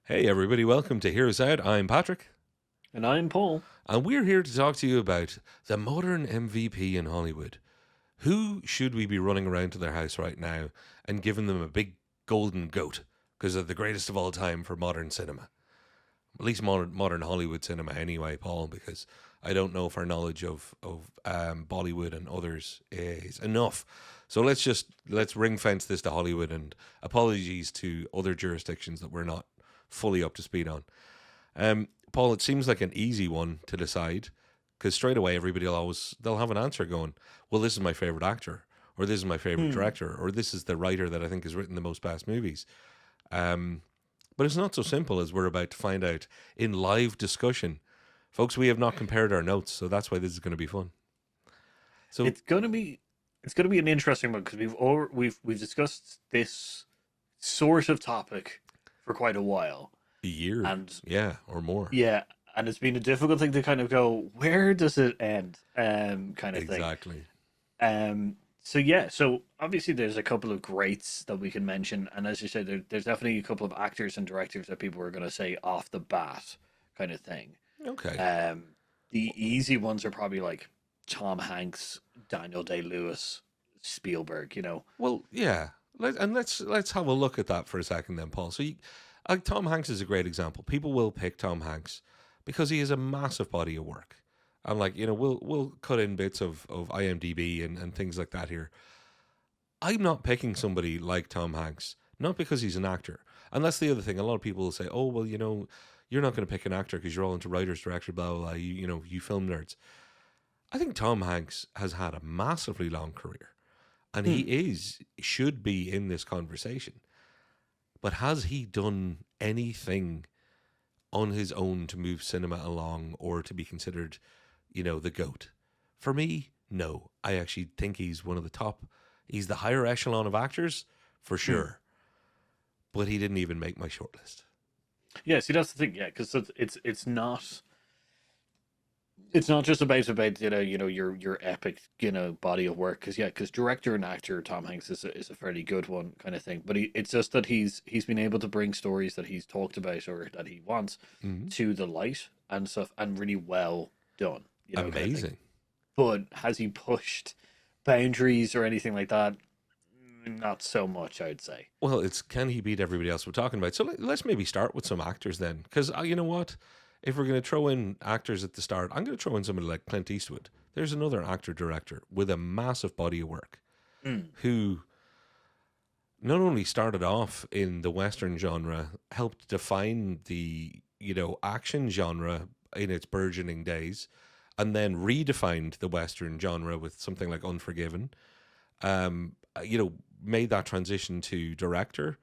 Hey, everybody, welcome to Heroes Out. I'm Patrick, And I'm Paul. and we're here to talk to you about the modern MVP in Hollywood. Who should we be running around to their house right now and giving them a big golden goat because they're the greatest of all time for modern cinema? At least modern Hollywood cinema, anyway, Paul, because I don't know if our knowledge of Bollywood and others is enough. So let's ring fence this to Hollywood, and apologies to other jurisdictions that we're not fully up to speed on. Paul, it seems like an easy one to decide because straight away they'll have an answer going. Well, this is my favorite actor, or this is my favorite Hmm. director, or this is the writer that I think has written the most past movies. Um, but it's not so simple as we're about to find out in live discussion, folks. We have not compared our notes, so that's why this is going to be fun. So It's gonna be it's gonna be an interesting one because we've discussed this sort of topic for quite a while, a year, and yeah, or more, yeah, and it's been a difficult thing to kind of go where does it end, kind of thing. exactly. So yeah, so obviously there's a couple of greats that we can mention, and as you said, there's definitely a couple of actors and directors that people are gonna say off the bat, kind of thing. Okay. Um, the easy ones are probably like Tom Hanks, Daniel Day Lewis, Spielberg. Well, yeah. Let's have a look at that for a second, then, Paul. Tom Hanks is a great example. People will pick Tom Hanks because he has a massive body of work, and we'll cut in bits of IMDb and things like that here. I'm not picking somebody like Tom Hanks, not because he's an actor. And that's the other thing. A lot of people will say, "Oh, well, you're not going to pick an actor because you're all into writers, director, blah blah blah. You film nerds." I think Tom Hanks has had a massively long career, and he Hmm. should be in this conversation. But has he done anything on his own to move cinema along or to be considered, the GOAT? For me, no. I actually think he's one of the top. He's the higher echelon of actors, for Hmm. sure. But he didn't even make my shortlist. Yeah, see that's the thing. Yeah, because it's not just about your epic body of work. Because director and actor Tom Hanks is a fairly good one kind of thing. But it's just that he's been able to bring stories that he's talked about or that he wants Hmm. to the light and stuff, and really well done. Kind of thing. Amazing. But has he pushed boundaries or anything like that? Not so much, I would say. Well, it's can he beat everybody else we're talking about? So let's maybe start with some actors then, because you know what? If we're going to throw in actors at the start, I'm going to throw in somebody like Clint Eastwood. There's another actor director with a massive body of work Mm. who not only started off in the Western genre, helped define the action genre in its burgeoning days, and then redefined the Western genre with something like Unforgiven. Made that transition to director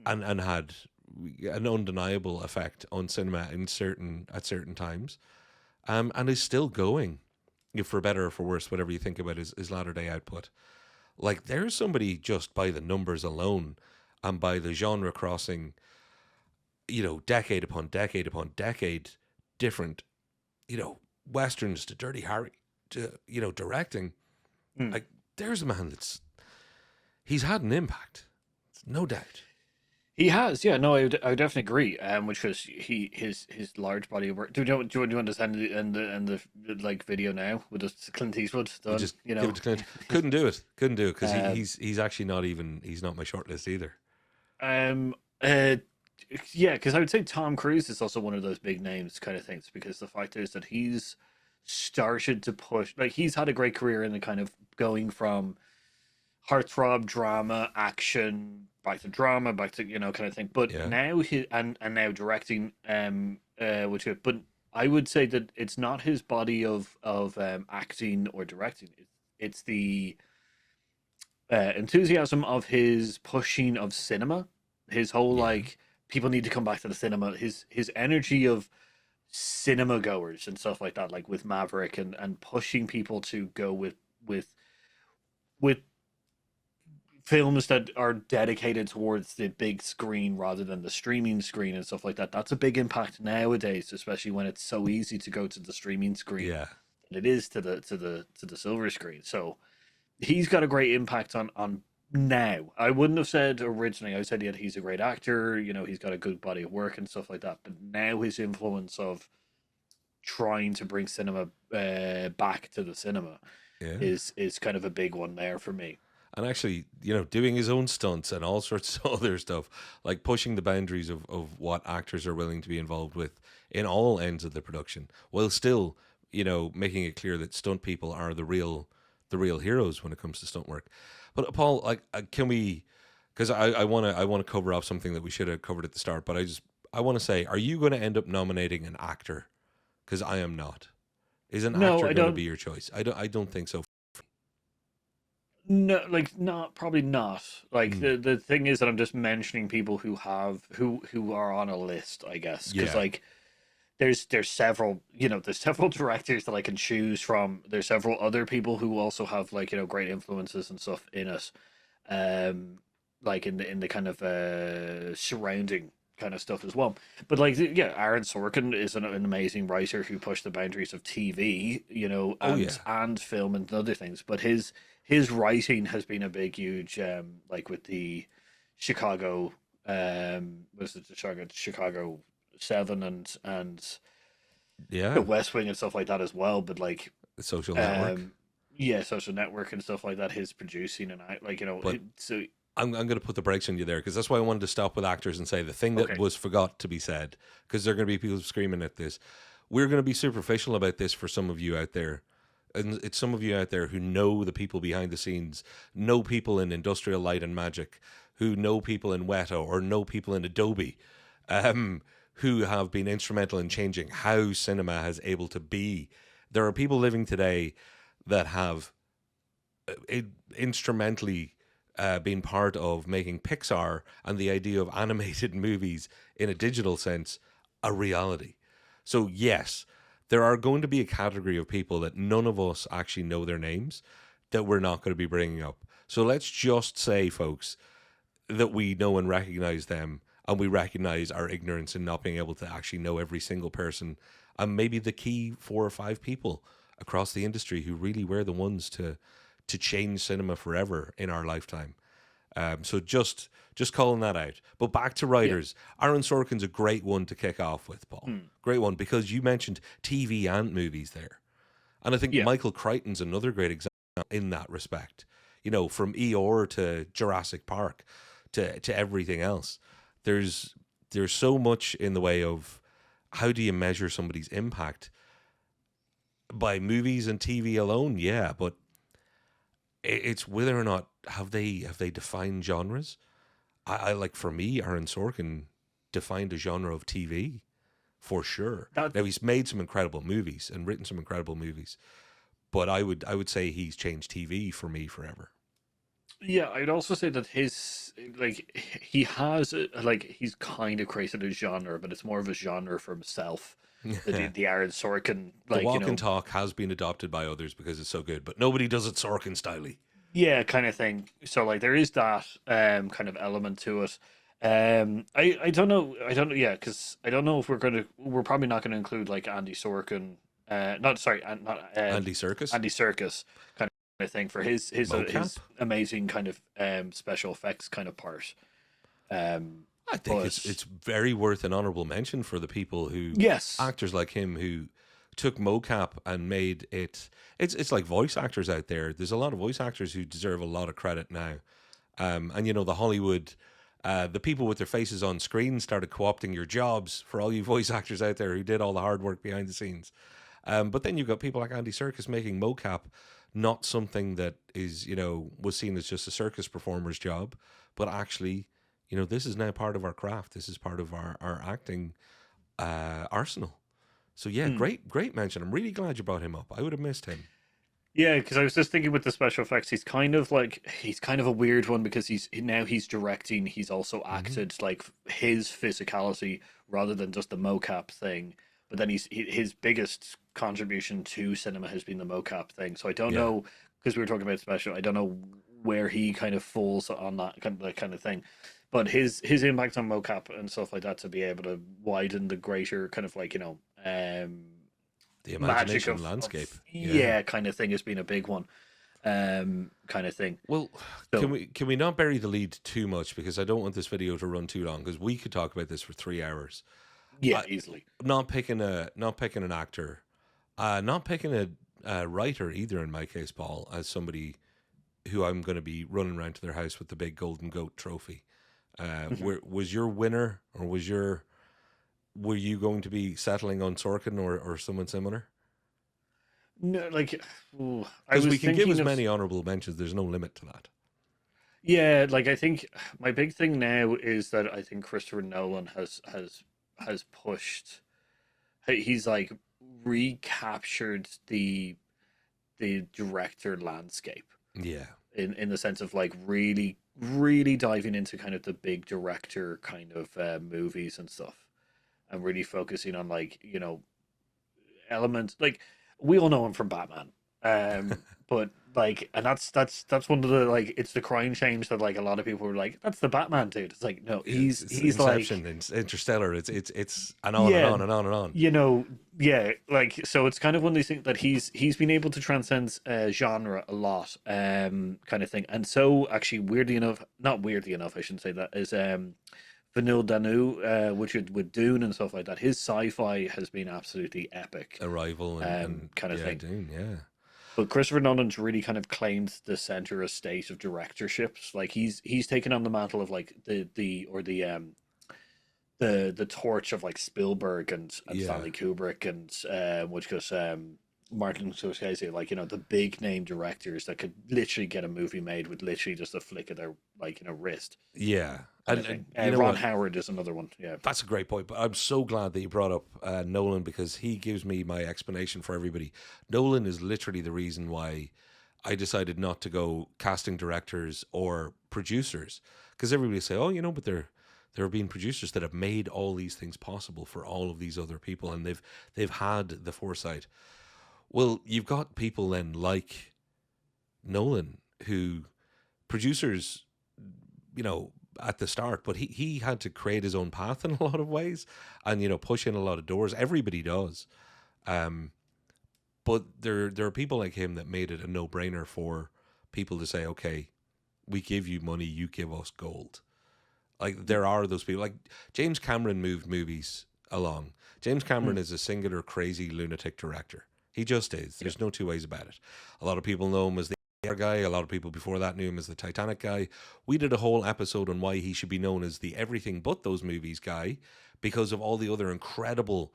and had an undeniable effect on cinema at certain times, and is still going, if for better or for worse, whatever you think about his latter day output. Like there's somebody just by the numbers alone and by the genre crossing, decade upon decade upon decade, different, westerns to Dirty Harry to directing. Mm. Like there's a man he's had an impact, no doubt. He has, yeah. No, I would definitely agree. Which was his large body of work. Do you want to send the like video now with just Clint Eastwood You done? just give it to Clint. Couldn't do it because Um, he's actually he's not my shortlist either. um, uh, yeah, because I would say Tom Cruise is also one of those big names kind of things because the fact is that he's started to push like he's had a great career in the kind of going from heartthrob drama action back to drama back to kind of thing but Yeah, now and now directing but I would say that it's not his body of acting or directing, it's the enthusiasm of his pushing of cinema, his whole yeah. like people need to come back to the cinema, his energy of cinema goers and stuff like that, like with Maverick and pushing people to go with with films that are dedicated towards the big screen rather than the streaming screen and stuff like that. That's a big impact nowadays, especially when it's so easy to go to the streaming screen Yeah. than it is to the silver screen. So he's got a great impact on now. I wouldn't have said originally. I said, yeah, he's a great actor. You know, he's got a good body of work and stuff like that. But now his influence of trying to bring cinema back to the cinema Yeah. is kind of a big one there for me. And actually, doing his own stunts and all sorts of other stuff, like pushing the boundaries of what actors are willing to be involved with in all ends of the production, while still, making it clear that stunt people are the real heroes when it comes to stunt work. But Paul, like, can we? Because I want to cover off something that we should have covered at the start, but I want to say, are you going to end up nominating an actor? Because I am not. Is an No, actor I going to don't. be your choice? I don't think so. No, like not probably not. Like Mm, the thing is that I'm just mentioning people who are on a list, I guess, because yeah. like there's several there's several directors that I can choose from. There's several other people who also have like great influences and stuff in it, um, like in the kind of surrounding kind of stuff as well. But like yeah, Aaron Sorkin is an amazing writer who pushed the boundaries of TV, Oh yeah. and film and other things. But his writing has been a big, huge like with the Chicago was it the Chicago Seven and the Yeah. West Wing and stuff like that as well. But like The Social Network. um yeah, Social Network and stuff like that. His producing and I like But so I'm going to put the brakes on you there because that's why I wanted to stop with actors and say the thing that okay. was forgot to be said because there are going to be people screaming at this. We're going to be superficial about this for some of you out there. And it's some of you out there who know the people behind the scenes, know people in Industrial Light and Magic, who know people in Weta or know people in Adobe, who have been instrumental in changing how cinema has able to be. There are people living today that have instrumentally been part of making Pixar and the idea of animated movies in a digital sense a reality. So, yes, there are going to be a category of people that none of us actually know their names that we're not going to be bringing up. So, let's just say, folks, that we know and recognize them and we recognize our ignorance in not being able to actually know every single person and maybe the key 4 or 5 people across the industry who really were the ones to change cinema forever in our lifetime. So just calling that out. But back to Yeah. writers. Aaron Sorkin's a great one to kick off with, Paul. Hmm. Great one because you mentioned TV and movies there. And I think Yeah. Michael Crichton's another great example in that respect. From Eeyore to Jurassic Park to everything else. There's so much in the way of how do you measure somebody's impact by movies and TV alone? Yeah, but it's whether or not have they defined genres. I like for me, Aaron Sorkin defined a genre of TV for sure. That Now he's made some incredible movies and written some incredible movies, but I would say he's changed TV for me forever. Yeah, I'd also say that his like he has like he's kind of created a genre, but it's more of a genre for himself. The The the Aaron Sorkin, like walk and talk has been adopted by others because it's so good, but nobody does it Sorkin styley. yeah, kind of thing. So like there is that kind of element to it. I don't know, yeah, because I don't know if we're probably not gonna include like Andy Sorkin, not sorry, not Andy Serkis, Andy Serkis kind of thing for mocap. his amazing kind of special effects kind of part. Um, I think it's but it's very worth an honorable mention for the people who yes, actors like him who took mocap and made it. It's like voice actors out there. There's a lot of voice actors who deserve a lot of credit now. And the Hollywood, the people with their faces on screen started co-opting your jobs for all you voice actors out there who did all the hard work behind the scenes. But then you've got people like Andy Serkis making mocap not something that was seen as just a circus performer's job, but actually, this is now part of our craft. This is part of our acting arsenal. So yeah, hmm. great mention. I'm really glad you brought him up. I would have missed him. Yeah, because I was just thinking with the special effects, he's kind of a weird one because he's directing, he's also Hmm. acted like his physicality rather than just the mocap thing. But then his biggest contribution to cinema has been the mocap thing. So I don't Yeah, know because we were talking about special. I don't know where he kind of falls on that kind of thing. But his impact on mocap and stuff like that to be able to widen the greater kind of like the magic imagination of landscape. Yeah, yeah kind of thing has been a big one. kind of thing. Well, So can we not bury the lead too much, because I don't want this video to run too long, because we could talk about this for 3 hours. yeah, I easily. not picking an actor, not picking a writer either. In my case, Paul, as somebody who I'm going to be running around to their house with the big golden goat trophy. Mhm. Where was your winner, or were you going to be settling on Sorkin, or someone similar? No, like, ooh, I Because we was can give thinking as of, many honorable mentions. There's no limit to that. yeah, like I think my big thing now is that I think Christopher Nolan has pushed. He's like recaptured the director landscape Yeah, in the sense of like really diving into kind of the big director kind of movies and stuff, and really focusing on like elements like we all know him from Batman. But like, and that's one of the like it's the crying change that like a lot of people were like, that's the Batman dude. It's like no, it's he's like Inception, Interstellar. It's and on and yeah, on and on and on. you know, yeah, like so it's kind of one of these things that he's been able to transcend genre a lot, kind of thing. And so actually, weirdly enough, not weirdly enough, I shouldn't say that is Vanille Danu, which with Dune and stuff like that. His sci-fi has been absolutely epic, Arrival and kind of yeah, thing. Dune. Yeah, But Christopher Nolan's really kind of claimed the center estate of directorships. Like he's taken on the mantle of like the torch of like Spielberg and yeah, Stanley Kubrick and which goes Martin Scorsese, like the big name directors that could literally get a movie made with literally just a flick of their like wrist yeah. kind of And thing. you know Ron what? Howard is another one. Yeah. That's a great point. But I'm so glad that you brought up Nolan, because he gives me my explanation for everybody. Nolan is literally the reason why I decided not to go casting directors or producers, because everybody say, "Oh, but there have been producers that have made all these things possible for all of these other people, and they've had the foresight." Well, you've got people then like Nolan, who producers, at the start, but he had to create his own path in a lot of ways, and push in a lot of doors. Everybody does. Um, but there are people like him that made it a no brainer for people to say, okay, we give you money, you give us gold. Like, there are those people. Like, James Cameron moved movies along. James Cameron Mm, is a singular crazy lunatic director. He just is. yeah. There's no two ways about it. A lot of people know him as the Air guy. A lot of people before that knew him as the Titanic guy. We did a whole episode on why he should be known as the everything but those movies guy, because of all the other incredible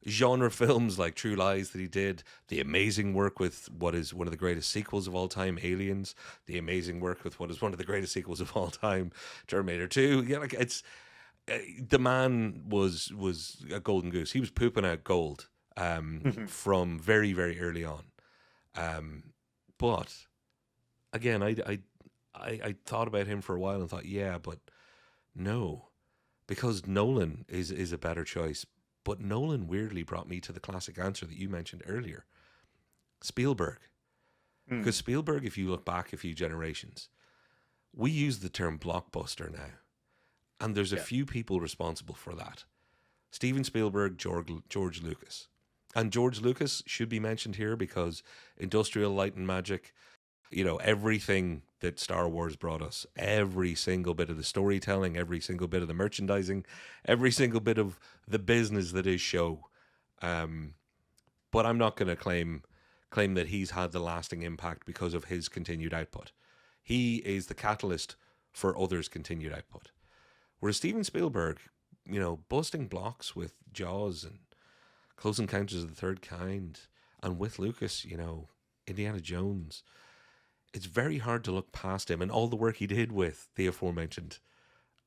genre films like True Lies that he did, the amazing work with what is one of the greatest sequels of all time, Aliens, the amazing work with what is one of the greatest sequels of all time, Terminator 2. Yeah, like, it's the man was a golden goose. He was pooping out gold Mhm. from very very early on. But again, I thought about him for a while and thought, yeah, but no, because Nolan is a better choice. But Nolan weirdly brought me to the classic answer that you mentioned earlier, Spielberg. Because Mm, Spielberg, if you look back a few generations, we use the term blockbuster now, and there's a yeah. few people responsible for that: Steven Spielberg, George Lucas. And George Lucas should be mentioned here because Industrial Light and Magic, everything that Star Wars brought us, every single bit of the storytelling, every single bit of the merchandising, every single bit of the business that is show. Um, but I'm not going to claim that he's had the lasting impact because of his continued output. He is the catalyst for others' continued output. Whereas Steven Spielberg, busting blocks with Jaws and Close Encounters of the Third Kind, and with Lucas, Indiana Jones, it's very hard to look past him and all the work he did with the aforementioned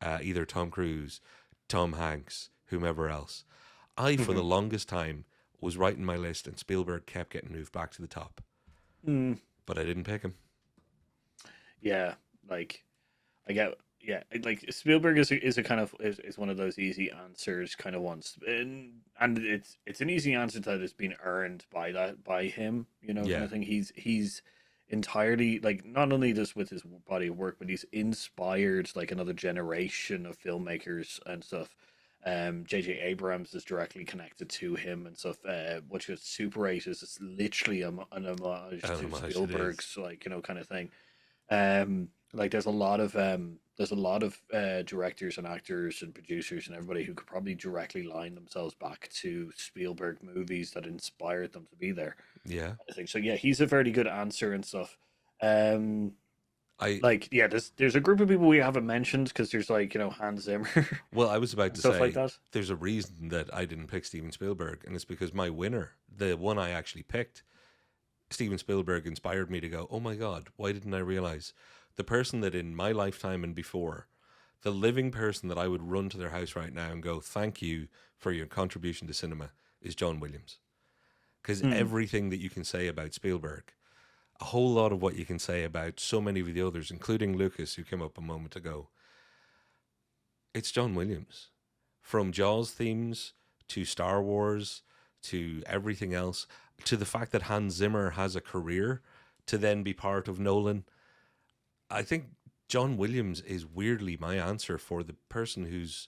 either Tom Cruise, Tom Hanks, whomever else. I, for the Mhm. longest time, was writing my list, and Spielberg kept getting moved back to the top, Mm, but I didn't pick him. yeah. Like I get yeah, like Spielberg is a kind of is one of those easy answers kind of ones, and it's an easy answer that has been earned by that by him, kind Yeah, of thing. He's entirely like not only just with his body of work, but he's inspired like another generation of filmmakers and stuff. J.J. Abrams is directly connected to him and stuff. Which is Super 8 is literally an homage Oh to my, it is. Spielberg's like kind of thing. Like there's a lot of directors and actors and producers and everybody who could probably directly line themselves back to Spielberg movies that inspired them to be there. Yeah. I think so. Yeah, he's a very good answer and stuff. Um, I like yeah, there's a group of people we haven't mentioned because there's like Hans Zimmer Well, I was about and to stuff like say that. there's a reason that I didn't pick Steven Spielberg, and it's because my winner, the one I actually picked, Steven Spielberg, inspired me to go, oh my God, why didn't I realize the person that in my lifetime and before, the living person that I would run to their house right now and go, thank you for your contribution to cinema is John Williams. Because Hmm. everything that you can say about Spielberg, a whole lot of what you can say about so many of the others, including Lucas, who came up a moment ago, it's John Williams. From Jaws themes to Star Wars to everything else, to the fact that Hans Zimmer has a career to then be part of Nolan. I think John Williams is weirdly my answer for the person who's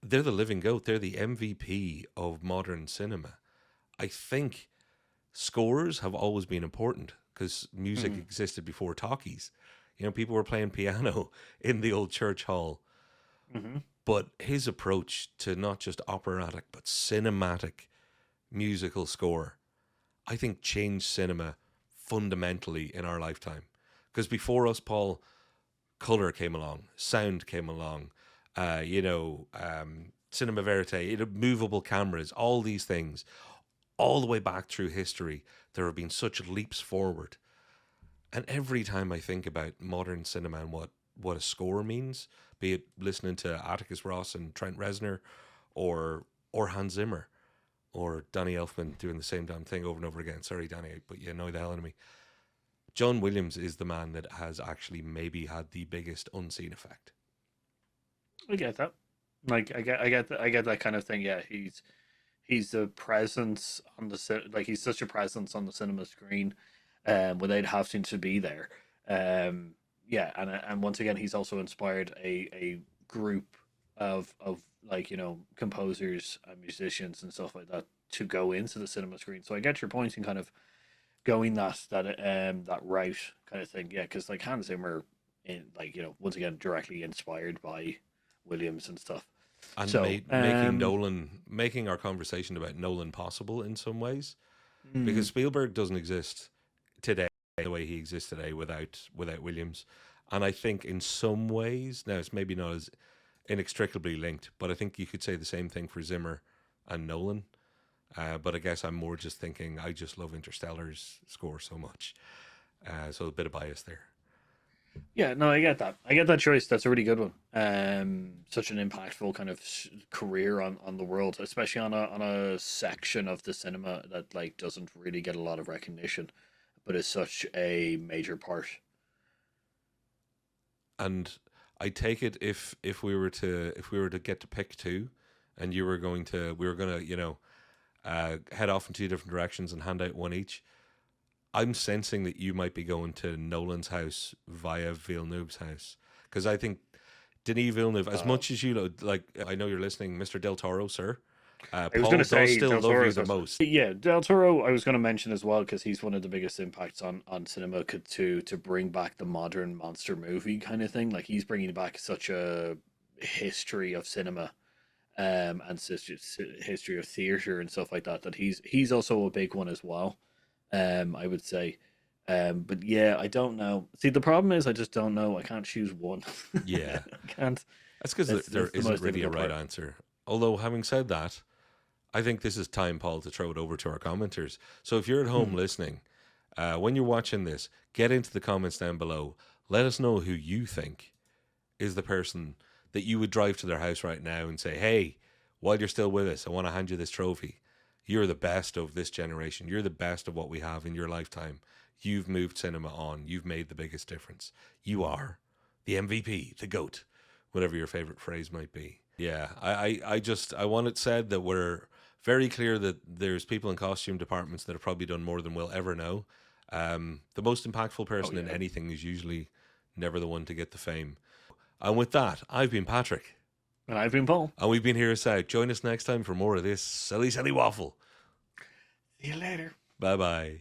they're the living goat. They're the MVP of modern cinema. I think scores have always been important because music Hmm. existed before talkies. People were playing piano in the old church hall. Hmm. But his approach to not just operatic but cinematic musical score, I think changed cinema fundamentally in our lifetime. Because before us, Paul, color came along, sound came along, cinema verite, movable cameras, all these things, all the way back through history. There have been such leaps forward. And every time I think about modern cinema and what a score means, be it listening to Atticus Ross and Trent Reznor, or Hans Zimmer, or Danny Elfman doing the same damn thing over and over again. Sorry, Danny, but you annoy the hell out of me. John Williams is the man that has actually maybe had the biggest unseen effect. I get that. Like I get that kind of thing. Yeah, he's a presence on the like he's such a presence on the cinema screen, without having to be there. Yeah, and once again, he's also inspired a group of like composers and musicians and stuff like that to go into the cinema screen. So I get your point in kind of going that route kind of thing. Yeah, because like Hans Zimmer, in like once again directly inspired by Williams and stuff. And So making our conversation about Nolan possible in some ways, because mm, Spielberg doesn't exist today the way he exists today without Williams. And I think in some ways, now it's maybe not as inextricably linked, but I think you could say the same thing for Zimmer and Nolan. But I guess I'm more just thinking I just love Interstellar's score so much. So a bit of bias there. yeah, no, I get that. I get that choice. That's a really good one. Such an impactful kind of career on the world, especially on a section of the cinema that like doesn't really get a lot of recognition, but is such a major part. And I take it if we were to get to pick two, and we were gonna head off in two different directions and hand out one each. I'm sensing that you might be going to Nolan's house via Villeneuve's house because I think Denis Villeneuve, as Uh, much as like, I know you're listening, Mr. Del Toro, sir. I was going Paul to does say still Del love you Toro's the also, most. yeah, Del Toro. I was going to mention as well because he's one of the biggest impacts on cinema to bring back the modern monster movie kind of thing. Like he's bringing back such a history of cinema, and history of theater and stuff like that. That he's also a big one as well. I would say. But yeah, I don't know. See, the problem is I just don't know. I can't choose one. Yeah, I can't. that's because there That's the isn't most really a difficult right part. answer. Although, having said that, I think this is time, Paul, to throw it over to our commenters. So if you're at home Hmm. listening, when you're watching this, get into the comments down below. Let us know who you think is the person that you would drive to their house right now and say, hey, while you're still with us, I want to hand you this trophy. You're the best of this generation. You're the best of what we have in your lifetime. You've moved cinema on. You've made the biggest difference. You are the MVP, the GOAT, whatever your favorite phrase might be. Yeah, I want it said that we're very clear that there's people in costume departments that have probably done more than we'll ever know. The most impactful Oh person in yeah. anything is usually never the one to get the fame. And with that, I've been Patrick. And I've been Paul. And we've been here South. Join us next time for more of this silly, silly waffle. See you later. Bye bye.